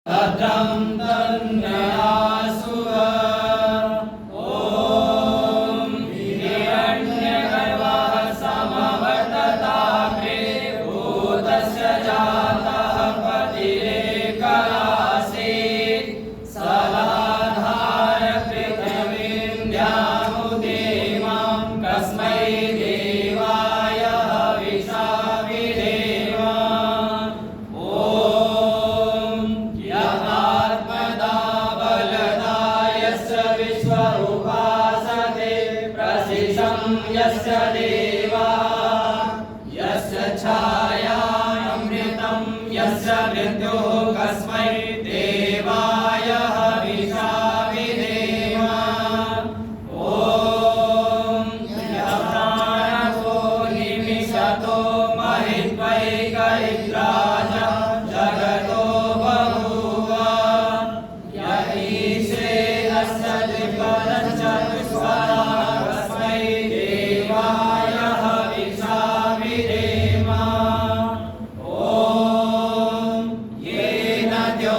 भद्रं तन्नयासुव ॐ हिरण्यगर्भः समवर्तताग्रे भूतस्य जातः पतिरेकरासीत् सदाधार पृथिवीं द्यामुदेवां कस्मै देवाय हविषा विधेम यस्य देवा यस्य छायामृतं यस्य मृत्युः कस्मै देवाय हविषा विधेम ॐ यप्राणको निमिषतो महित्वैकैर्राज जगतो बभूव य ईशे अस्य द्विपदश्चतुष्पदा देवाय हविषा विधेम ॐ येन द्यो